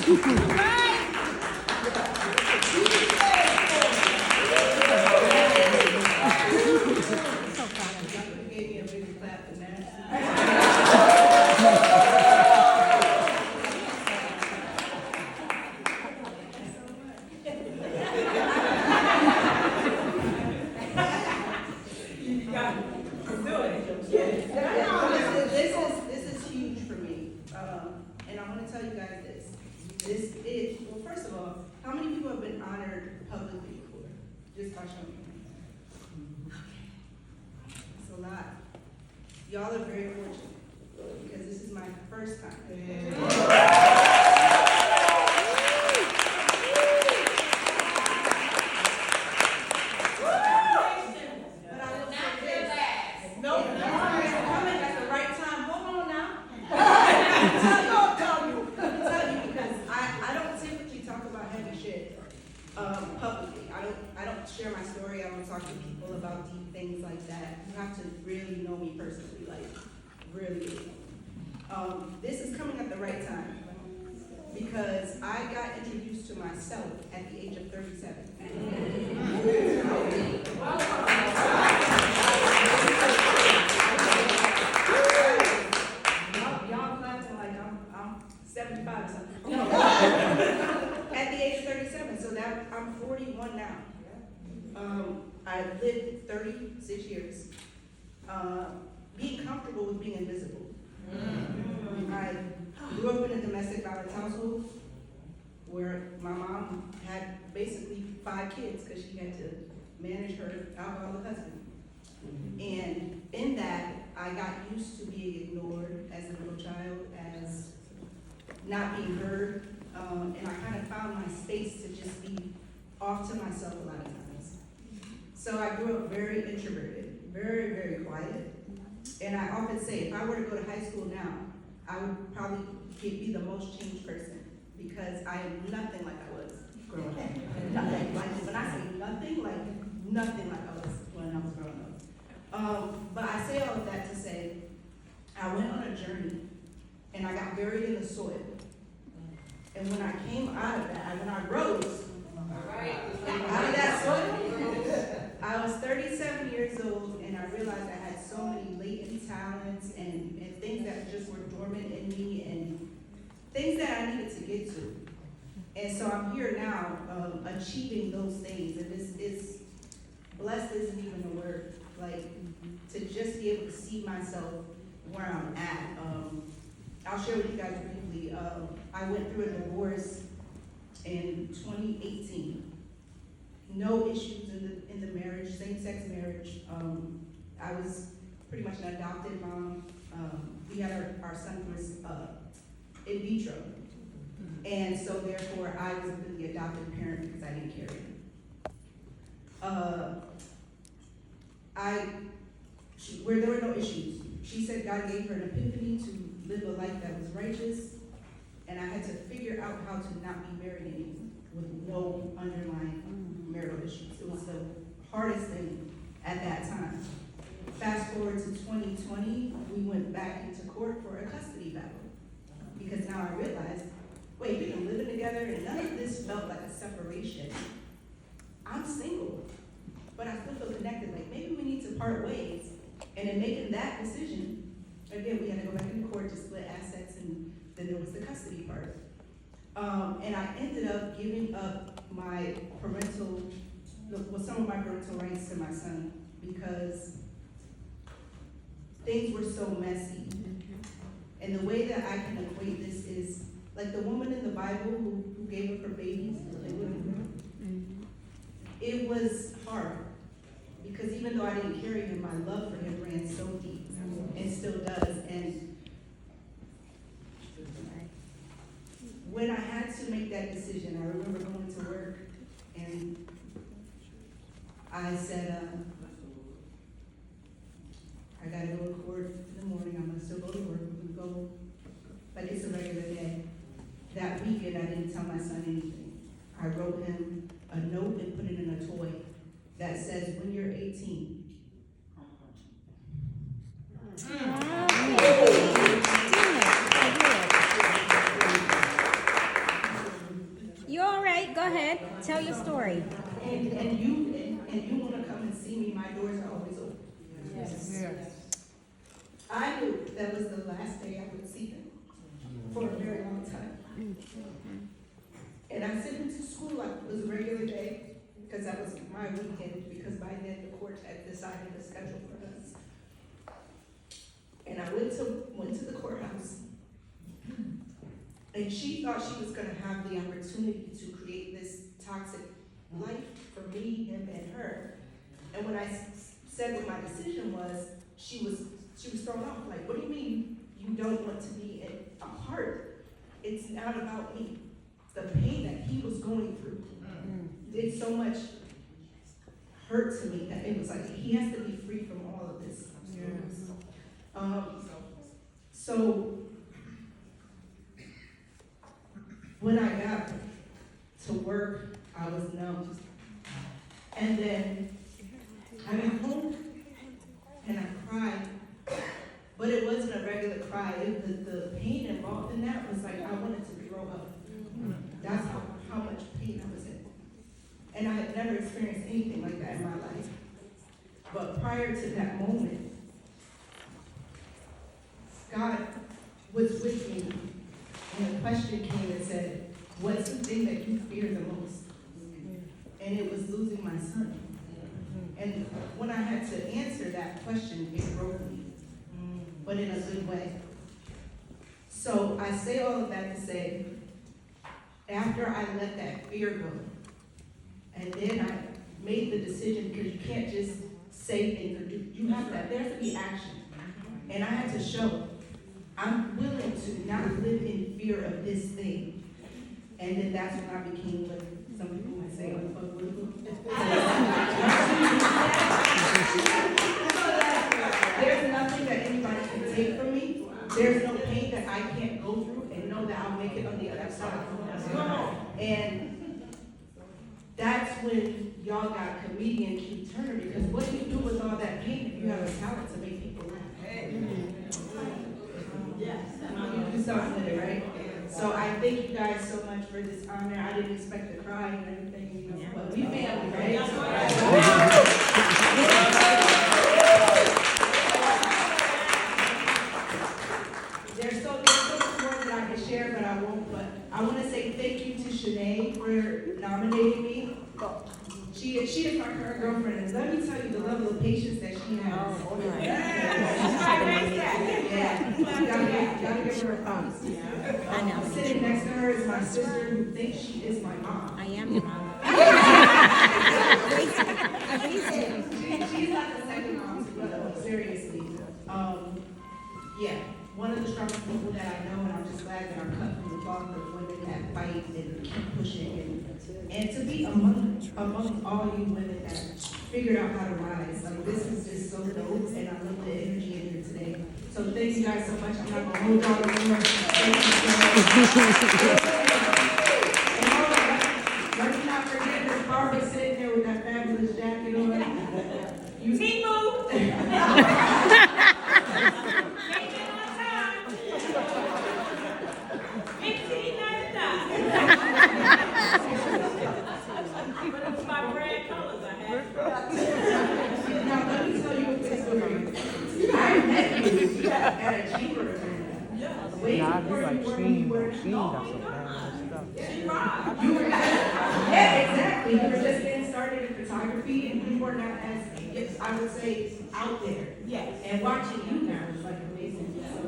Gave me a big clap for that. This is huge for me, and I want to tell you guys this. This is, well, first of all, how many people have been honored publicly before? Just by showing me. It's a lot. Y'all are very fortunate because this is my first time. Publicly. I don't share my story. I don't talk to people about deep things like that. You have to really know me personally, like really. This is coming at the right time because I got introduced to myself at the age of 37. Y'all laughing like I'm 75 or something. No. At the age of 37, so that I'm 41 now. I lived 36 years. Being comfortable with being invisible. I grew up in a domestic violence household where my mom had basically 5 kids because she had to manage her alcoholic husband. And in that, I got used to being ignored as a little child, as not being heard. And I kind of found my space to just be off to myself a lot of times. So I grew up very introverted, very, very quiet. And I often say, if I were to go to high school now, I would probably be the most changed person because I am nothing like I was growing up. Nothing. Like, when I say nothing like I was when I was growing up. But I say all of that to say, I went on a journey and I got buried in the soil. And when I came out of that, when I rose out of that soil, I was 37 years old, and I realized I had so many latent talents and things that just were dormant in me, and things that I needed to get to. And so I'm here now, achieving those things, and this is, blessed isn't even a word, like, to just be able to see myself where I'm at. I'll share with you guys briefly. I went through a divorce in 2018. No issues in the marriage, same-sex marriage. I was pretty much an adopted mom. We had our son was in vitro. And so therefore I was the adopted parent because I didn't carry him. Where there were no issues, she said God gave her an epiphany to live a life that was righteous, and I had to figure out how to not be married anymore with no underlying marital issues. It was the hardest thing at that time. Fast forward to 2020, we went back into court for a custody battle because now I realized, wait, we've been living together and none of this felt like a separation. I'm single, but I still feel connected. Like maybe we need to part ways. And in making that decision, again, we had to go back into court to split assets, and then there was the custody part. And I ended up giving up my some of my parental rights to my son because things were so messy. And the way that I can equate this is like the woman in the Bible who gave up her babies. It was hard because even though I didn't carry him, my love for him ran so deep and still does. And when I had to make that decision, I remember going to work and I said, I gotta go to court in the morning, I'm gonna still go to work, we can go, like it's a regular day. That weekend, I didn't tell my son anything. I wrote him a note and put it in a toy that says, when you're 18. Yes. I knew that was the last day I would see him for a very long time. And I sent him to school like it was a regular day, because that was my weekend, because by then the court had decided the schedule for us. And I went to the courthouse, and she thought she was gonna have the opportunity to create this toxic life for me, him, and her. And when I said what my decision was, she was thrown off. Like, what do you mean you don't want to be in a part? It's not about me. The pain that he was going through did so much hurt to me that it was like he has to be free from all of this. So when I got to work, I was numb. And then I got home and I cried. But it wasn't a regular cry. The pain involved in that was like I wanted to throw up. That's how much pain I was in. And I had never experienced anything like that in my life. But prior to that moment, God was with me, and a question came and said, what's the thing that you fear the most? And it was losing my son. And when I had to answer that question, it broke me, but in a good way. So I say all of that to say, after I let that fear go, and then I made the decision, because you can't just say things or do, you have to, there has to be action. And I had to show, I'm willing to not live in fear of this thing. And then that's when I became what some people might say, unfuckable. There's nothing that anybody can take from me. There's no pain that I can't go through and know that I'll make it on the other side. And that's when y'all got comedian Keith Turner, because what do you do with all that pain if you have a talent to make people laugh? Yes, you do something with it, right? So I thank you guys so much for this honor. I didn't expect to cry and everything, you know, but we family, right? There's so much more that I can share, but I won't. But I want to say thank you to Shanae for nominating me. She is my current girlfriend, and let me tell you the level of patience that she has. Gotta give her a promise. I know. Sitting next to her is my sister, who thinks she is my mom. I am your mom. She's like the second mom to brother, seriously. Yeah, one of the strongest people that I know, and I'm just glad that I'm cut from the cloth of women that fight and keep pushing, and to be among all you women that figured out how to rise. Like, this is just so dope, and I love the energy in here today. So thank you guys so much. I'm not gonna hold y'all anymore. Thank you so much. And hold on, let me not forget this Barbara sitting there with that fabulous jacket on. You Timu! Now let me tell you a quick story. I met you at a chamber event. Way before you were Sheen got some bad stuff. You were not, yeah, exactly. You were just getting started in photography, and you were not as, I would say, out there. Yes. And watching you now is like amazing. So